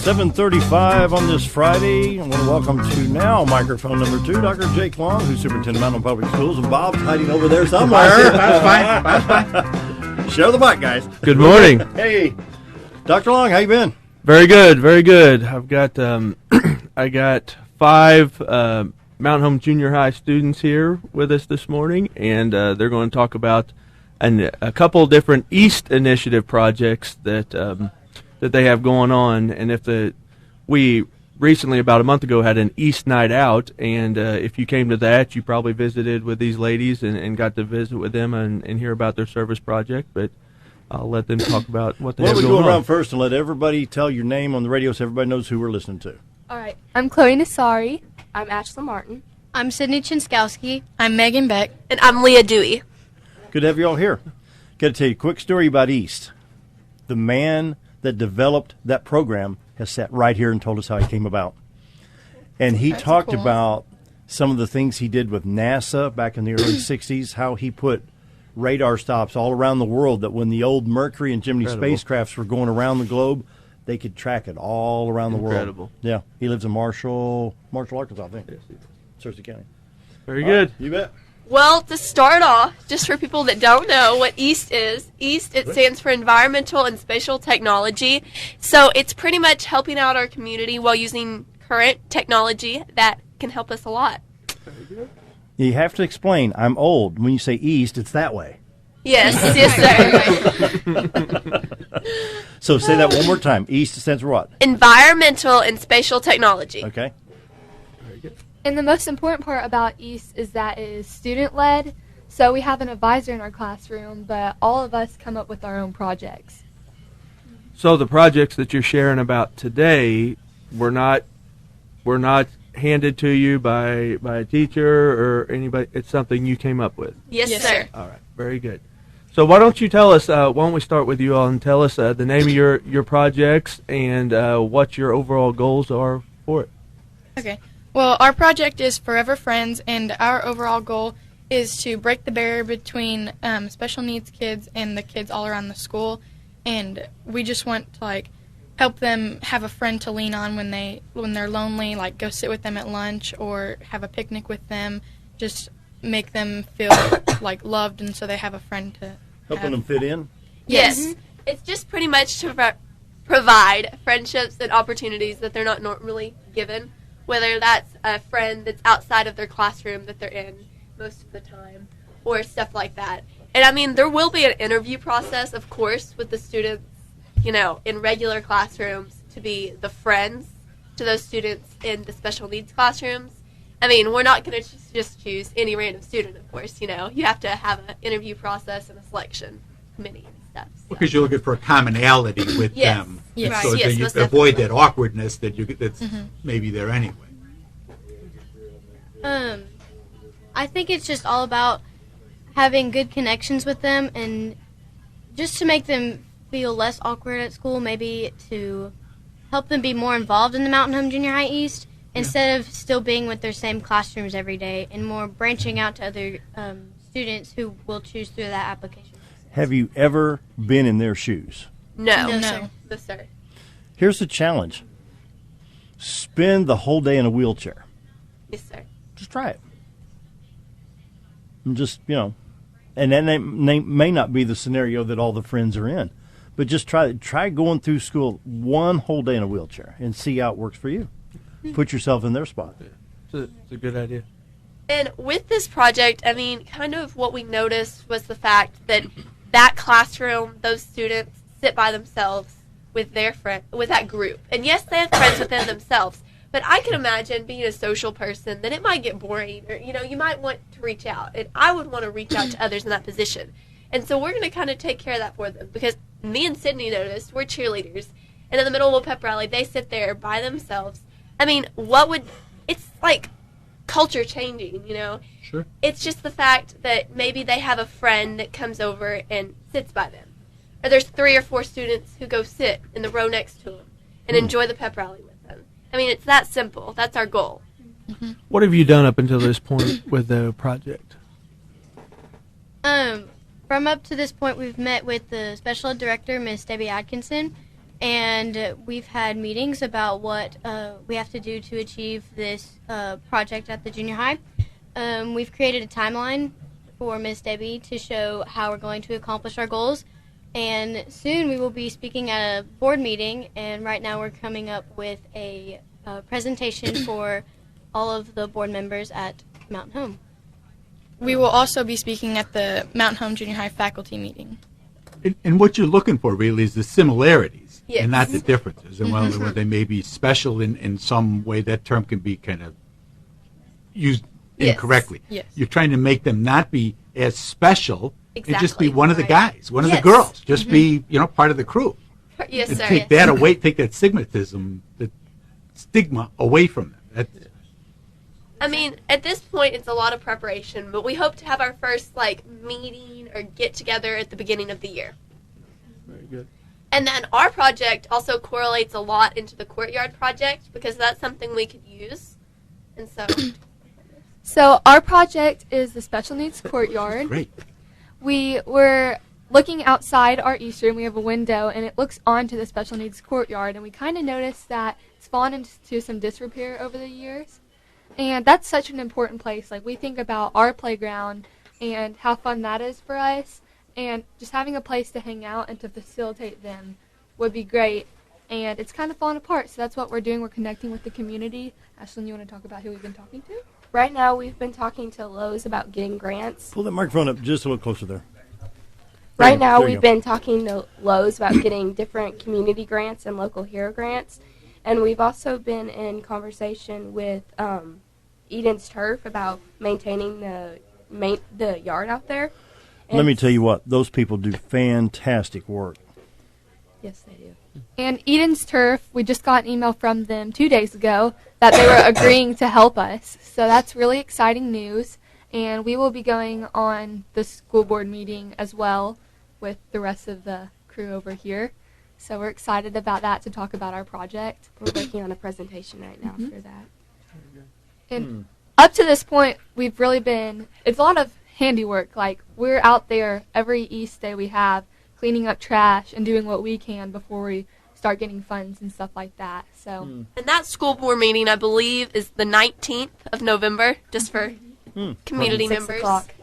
7:35 on this Friday. I want to welcome to now microphone number 2, Dr. Jake Long, who's Superintendent of Mountain Public Schools, and Bob's hiding over there somewhere. That's fine. Share the mic, guys. Good morning. Hey, Dr. Long, how you been? Very good, very good. I've got I got 5 Mount Home Junior High students here with us this morning, and they're going to talk about a couple different East Initiative projects that they have going on. And we recently, about a month ago, had an East Night Out, and if you came to that, you probably visited with these ladies and got to visit with them and hear about their service project. But I'll let them talk about what they have going on. Why don't we go around first and let everybody tell your name on the radio so everybody knows who we're listening to. All right. I'm Chloe Nassari. I'm Ashley Martin. I'm Sydney Chinskowski. I'm Megan Beck. And I'm Leah Dewey. Good to have you all here. Got to tell you a quick story about East. The man that developed that program has sat right here and told us how he came about. And he talked about some of the things he did with NASA back in the early 60s, how he put radar stops all around the world that when the old Mercury and Gemini spacecrafts were going around the globe, they could track it all around the world. Incredible. Yeah. He lives in Marshall, Arkansas, I think. Yes, Searcy County. very good. You bet. Well, to start off, just for people that don't know what EAST is, EAST, it stands for Environmental and Spatial Technology. So it's pretty much helping out our community while using current technology that can help us a lot. Very good. You have to explain, I'm old. When you say East, it's that way. Yes, yes, sir. So say that one more time. East stands for what? Environmental and Spatial Technology. Okay. And the most important part about East is that it is student-led. So we have an advisor in our classroom, but all of us come up with our own projects. So the projects that you're sharing about today were not handed to you by a teacher or anybody. It's something you came up with. Yes, sir. All right, very good. So why don't you tell us? Why don't we start with you all and tell us the name of your projects and what your overall goals are for it. Okay. Well, our project is Forever Friends, and our overall goal is to break the barrier between special needs kids and the kids all around the school. And we just want to help them have a friend to lean on when they're lonely, like go sit with them at lunch or have a picnic with them. Just make them feel loved, and so they have a friend to Helping them fit in? Yes. Mm-hmm. It's just pretty much to provide friendships and opportunities that they're not normally given, whether that's a friend that's outside of their classroom that they're in most of the time or stuff like that. And, I mean, there will be an interview process, of course, with the students, in regular classrooms to be the friends to those students in the special needs classrooms. I mean, we're not going to just choose any random student, of course, You have to have an interview process and a selection committee and stuff. So. Because you're looking for a commonality with them. Yes. Right. So Yes, that you most avoid that awkwardness that's maybe there anyway. I think it's just all about having good connections with them, and just to make them feel less awkward at school, maybe to help them be more involved in the Mountain Home Junior High East instead of still being with their same classrooms every day, and more branching out to other students who will choose through that application process. Have you ever been in their shoes? No. No. No, sir. Here's the challenge. Spend the whole day in a wheelchair. Yes, sir. Just try it. And just, and that may not be the scenario that all the friends are in, but just try going through school one whole day in a wheelchair and see how it works for you. Put yourself in their spot. It's a good idea. And with this project, I mean, kind of what we noticed was the fact that classroom, those students sit by themselves with their friend, with that group. And yes, they have friends within themselves, but I can imagine being a social person that it might get boring, or, you might want to reach out. And I would want to reach out to others in that position. And so we're going to kind of take care of that for them, because me and Sydney noticed we're cheerleaders. And in the middle of a pep rally, they sit there by themselves. I mean, it's like culture changing, Sure. It's just the fact that maybe they have a friend that comes over and sits by them. Or there's 3 or 4 students who go sit in the row next to them and enjoy the pep rally with them. I mean, it's that simple. That's our goal. Mm-hmm. What have you done up until this point with the project? From up to this point, we've met with the special ed director, Miss Debbie Atkinson, and we've had meetings about what we have to do to achieve this project at the junior high. We've created a timeline for Ms. Debbie to show how we're going to accomplish our goals, and soon we will be speaking at a board meeting, and right now we're coming up with a presentation for all of the board members at Mountain Home. We will also be speaking at the Mountain Home Junior High faculty meeting. And what you're looking for really is the similarities Yes. and not the differences. And whether they may be special in some way, that term can be kind of used Yes. incorrectly. Yes. You're trying to make them not be as special and just be Exactly. one of the Right. guys, one of the Yes. girls. Just be, part of the crew. Yes, And sir. take that away, take that stigmatism, that stigma away from them. I mean, at this point, it's a lot of preparation, but we hope to have our first meeting or get together at the beginning of the year. Very good. And then our project also correlates a lot into the courtyard project because that's something we could use. And So our project is the special needs courtyard. Great. We were looking outside our east room. We have a window, and it looks onto the special needs courtyard. And we kind of noticed that it's fallen into some disrepair over the years. And that's such an important place. We think about our playground and how fun that is for us. And just having a place to hang out and to facilitate them would be great. And it's kind of falling apart. So that's what we're doing. We're connecting with the community. Ashlyn, you want to talk about who we've been talking to? Right now, we've been talking to Lowe's about getting grants. Pull that microphone up just a little closer there. Right now, There you we've go. been talking to Lowe's about getting different community grants and local hero grants. And we've also been in conversation with Eden's Turf about maintaining the yard out there. Let me tell you what, those people do fantastic work. Yes, they do. And Eden's Turf, we just got an email from them 2 days ago that they were agreeing to help us. So that's really exciting news. And we will be going on the school board meeting as well with the rest of the crew over here. So we're excited about that to talk about our project. We're working on a presentation right now for that. And up to this point, we've really been, it's a lot of handiwork. We're out there every East Day we have, cleaning up trash and doing what we can before we start getting funds and stuff like that. So, and that school board meeting, I believe, is the 19th of November, just for community 6 members. o'clock.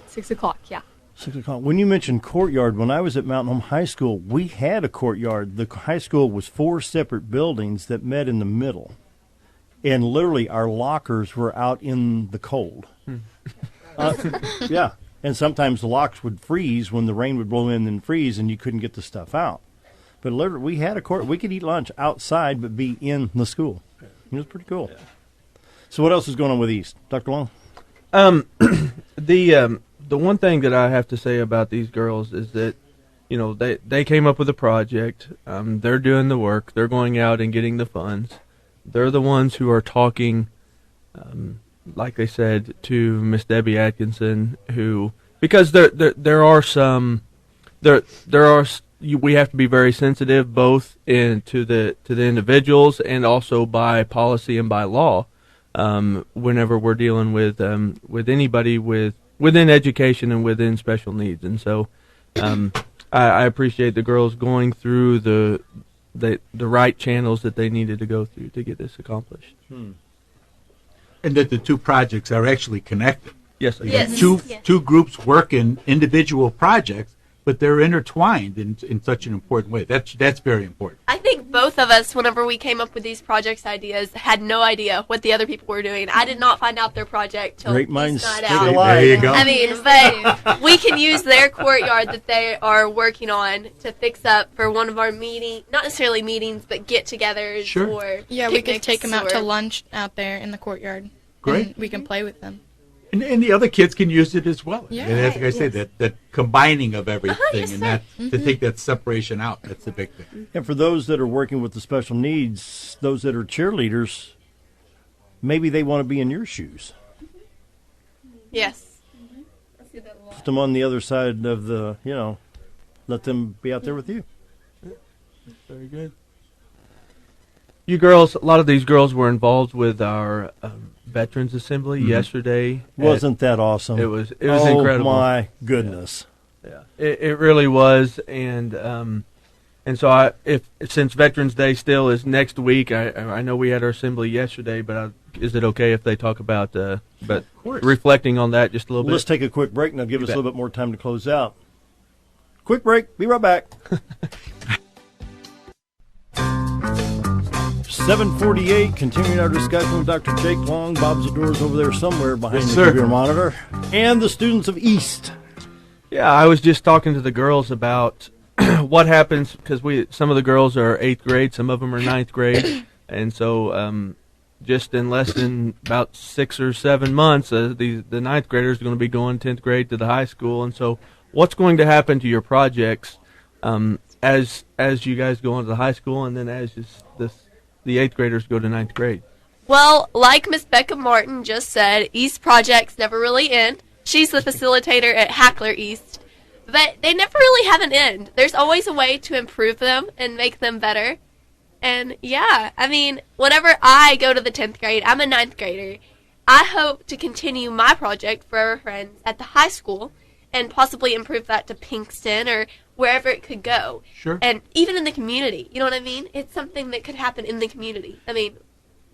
6 o'clock, yeah. 6 o'clock. When you mentioned courtyard, when I was at Mountain Home High School, we had a courtyard. The high school was 4 separate buildings that met in the middle. And literally our lockers were out in the cold. Yeah. And sometimes the locks would freeze when the rain would blow in and freeze and you couldn't get the stuff out. But literally we had a court. We could eat lunch outside but be in the school. It was pretty cool. Yeah. So what else is going on with East? Dr. Long? The one thing that I have to say about these girls is that, they came up with a project. They're doing the work. They're going out and getting the funds. They're the ones who are talking, like they said, to Miss Debbie Atkinson, because there are some, we have to be very sensitive both to the individuals and also by policy and by law, whenever we're dealing with anybody within education and within special needs. And so I appreciate the girls going through the right channels that they needed to go through to get this accomplished. And that the two projects are actually connected. Yes. Yes. Two groups work in individual projects, but they're intertwined in such an important way. That's very important. I think both of us, whenever we came up with these projects ideas, had no idea what the other people were doing. I did not find out their project till Great East minds Night think Out. alike. There you go. I mean, but we can use their courtyard that they are working on to fix up for one of our not necessarily meetings, but get-togethers Sure. or Yeah, we could picnics take them out to or- lunch out there in the courtyard. Great. And we can play with them. And the other kids can use it as well. Yeah. And as I say, that combining of everything yes, and sir. that to take that separation out, that's the big thing. And for those that are working with the special needs, those that are cheerleaders, maybe they want to be in your shoes. Yes. Put them on the other side of the, let them be out there with you. Very good. You girls, a lot of these girls were involved with our Veterans Assembly yesterday. Wasn't that awesome? It was incredible. Oh, my goodness. Yeah, it really was, and And so, since Veterans Day still is next week, I know we had our assembly yesterday, but is it okay if they talk about reflecting on that just a little bit? Let's take a quick break, and that'll give us a little bit more time to close out. Quick break. Be right back. 7:48. Continuing our discussion with Dr. Jake Long. Bob Zador's over there somewhere behind the computer monitor, and the students of East. Yeah, I was just talking to the girls about what happens, because some of the girls are 8th grade, some of them are 9th grade, and so just in less than about 6 or 7 months, the 9th graders are going to be going 10th grade to the high school. And so what's going to happen to your projects as you guys go into the high school, and then as the 8th graders go to 9th grade? Well, like Miss Becca Martin just said, East projects never really end. She's the facilitator at Hackler East. But they never really have an end. There's always a way to improve them and make them better. And yeah, I mean, whenever I go to the 10th grade, I'm a 9th grader. I hope to continue my project, Forever Friends, at the high school and possibly improve that to Pinkston or wherever it could go. Sure. And even in the community, you know what I mean? It's something that could happen in the community. I mean,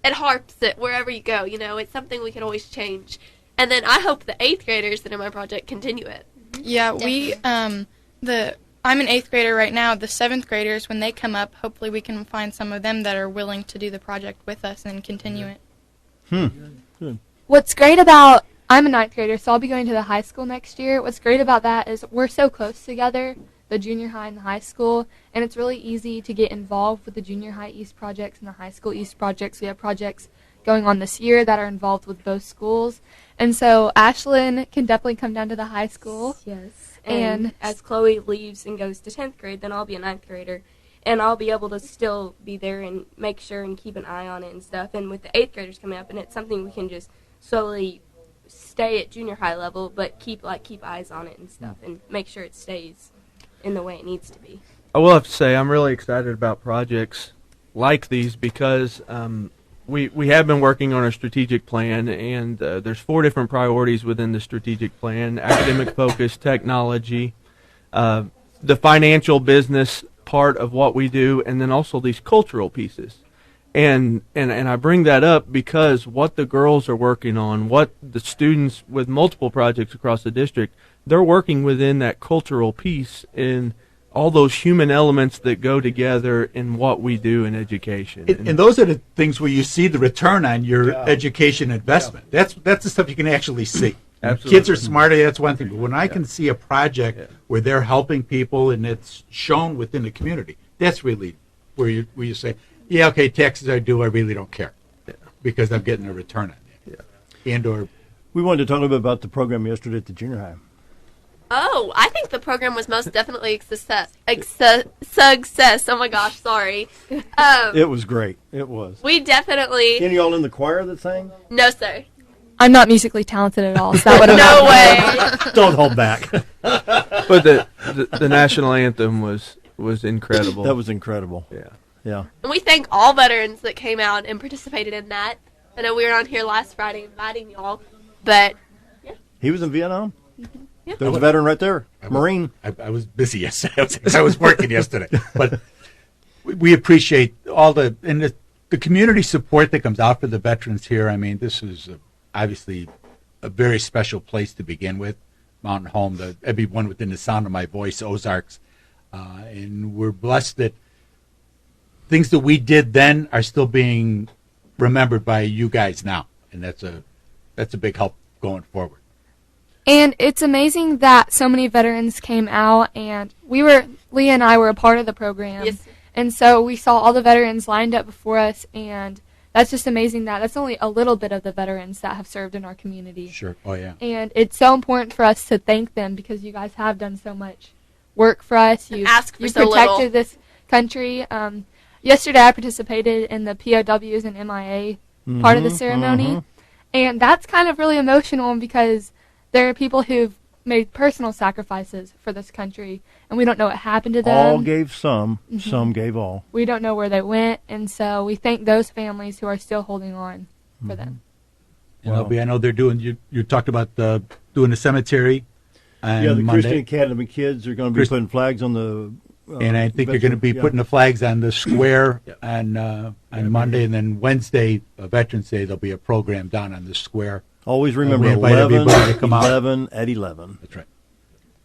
at Harpsit, wherever you go, it's something we could always change. And then I hope the 8th graders that are in my project continue it. Yeah, I'm an 8th grader right now. The 7th graders, when they come up, hopefully we can find some of them that are willing to do the project with us and continue it. Good. What's great about, I'm a 9th grader, so I'll be going to the high school next year. What's great about that is we're so close together, the junior high and the high school, and it's really easy to get involved with the junior high East projects and the high school East projects. We have projects going on this year that are involved with both schools. And so Ashlyn can definitely come down to the high school. Yes. And as Chloe leaves and goes to 10th grade, then I'll be a 9th grader. And I'll be able to still be there and make sure and keep an eye on it and stuff. And with the 8th graders coming up, and it's something we can just slowly stay at junior high level, but keep eyes on it and stuff and make sure it stays in the way it needs to be. I will have to say I'm really excited about projects like these because we have been working on a strategic plan, and there's 4 different priorities within the strategic plan: academic focus, technology, the financial business part of what we do, and then also these cultural pieces. And I bring that up because what the girls are working on, what the students with multiple projects across the district, they're working within that cultural piece in all those human elements that go together in what we do in education. And those are the things where you see the return on your education investment. Yeah. That's the stuff you can actually see. Absolutely. Kids are smarter, that's one thing. But when I can see a project where they're helping people and it's shown within the community, that's really where you say, yeah, okay, taxes are due, I really don't care. Because I'm getting a return on it. Yeah. And or we wanted to talk a little bit about the program yesterday at the junior high. Oh, I think the program was most definitely a success. Oh my gosh, sorry. It was great. It was. We definitely. Any y'all in the choir that sang? No, sir. I'm not musically talented at all, so that would have No way. Don't hold back. But the national anthem was incredible. That was incredible. Yeah. And we thank all veterans that came out and participated in that. I know we were on here last Friday inviting y'all, but He was in Vietnam? Mm-hmm. Yeah. There's a veteran right there, Marine. I was busy yesterday. I was working yesterday. But we appreciate all the community support that comes out for the veterans here. I mean, this is obviously a very special place to begin with. Mountain Home, everyone within the sound of my voice, Ozarks. And we're blessed that things that we did then are still being remembered by you guys now. And that's a big help going forward. And it's amazing that so many veterans came out, and Leah and I were a part of the program. Yes. And so we saw all the veterans lined up before us, and that's just amazing that's only a little bit of the veterans that have served in our community. Sure. Oh, yeah. And it's so important for us to thank them because you guys have done so much work for us. You've protected this country. Yesterday I participated in the POWs and MIA part of the ceremony, and that's kind of really emotional because there are people who've made personal sacrifices for this country, and we don't know what happened to them. All gave some, some gave all. We don't know where they went, and so we thank those families who are still holding on for them. And LB, I know they're doing, you talked about doing the cemetery. Yeah, the Monday. Christian Academy kids are going to be putting flags on the And I think they're going to be putting the flags on the square on Monday, and then Wednesday, Veterans Day, there'll be a program down on the square. Always remember we invite 11, everybody to come out. 11 at 11. That's right.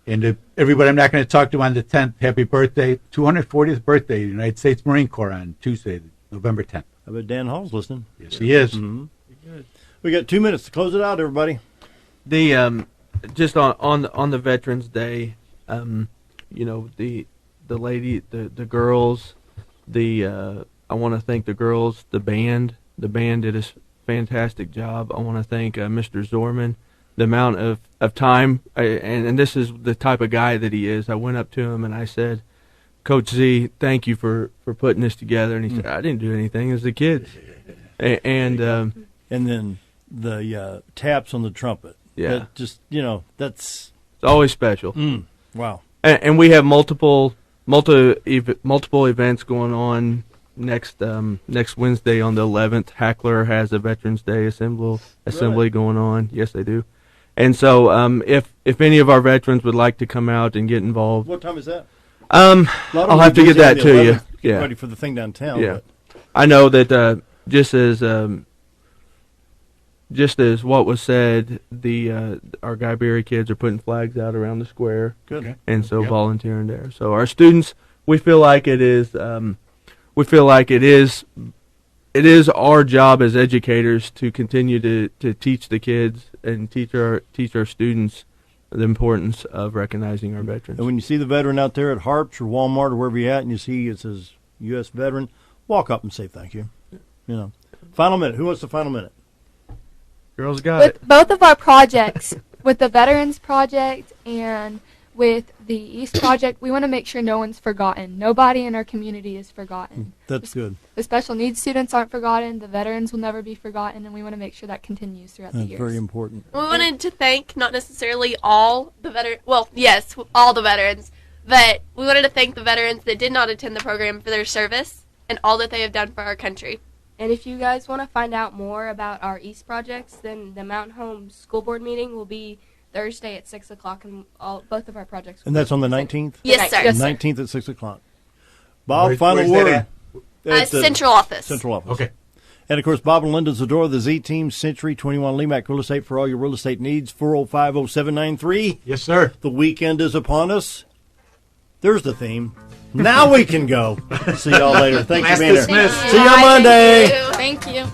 And everybody I'm not going to talk to on the 10th, happy birthday, 240th birthday, United States Marine Corps on Tuesday, November 10th. I bet Dan Hall's listening. Yes, he is. Mm-hmm. We got 2 minutes to close it out, everybody. The just on the Veterans Day, you know, the girls, I want to thank the girls, the band did a fantastic job. I want to thank Mr. Zorman, the amount of time, and this is the type of guy that he is. I went up to him and I said, Coach Z, thank you for putting this together. And he said, I didn't do anything. It was the kids. And then the taps on the trumpet. Yeah. That just, you know, it's always special. Wow. And we have multiple events going on next Wednesday on the 11th. Hackler has a Veterans Day assembly going on. Yes, they do. And so if any of our veterans would like to come out and get involved. What time is that? I'll have to get that to you. Get ready for the thing downtown. Yeah. But. I know that just as what was said, our Guy Berry kids are putting flags out around the square. Good. Okay. And so volunteering there. So our students, we feel like it is our job as educators to continue to teach the kids and teach our students the importance of recognizing our veterans. And when you see the veteran out there at Harps or Walmart or wherever you're at, and you see it says U.S. veteran, walk up and say thank you. You know. Final minute. Who wants the final minute? Girls got with it. Both of our projects, with the Veterans Project and with the East Project, we want to make sure no one's forgotten. Nobody in our community is forgotten. That's good. The special needs students aren't forgotten. The veterans will never be forgotten, and we want to make sure that continues throughout the years. That's very important. We wanted to thank not necessarily all the yes, all the veterans, but we wanted to thank the veterans that did not attend the program for their service and all that they have done for our country. And if you guys want to find out more about our East projects, then the Mountain Home School Board meeting will be Thursday at 6 o'clock, and both of our projects. And that's on the 19th? Yes, sir. Yes, sir. 19th at 6 o'clock. Bob, final word. At Central Office. Central Office. Okay. And, of course, Bob and Linda Zadora, the Z-Team, Century 21 Lemac Real Estate for all your real estate needs, 405-0793. Yes, sir. The weekend is upon us. There's the theme. Now we can go. See y'all later. Thanks for being here. Dismissed. See you on Monday. Thank you.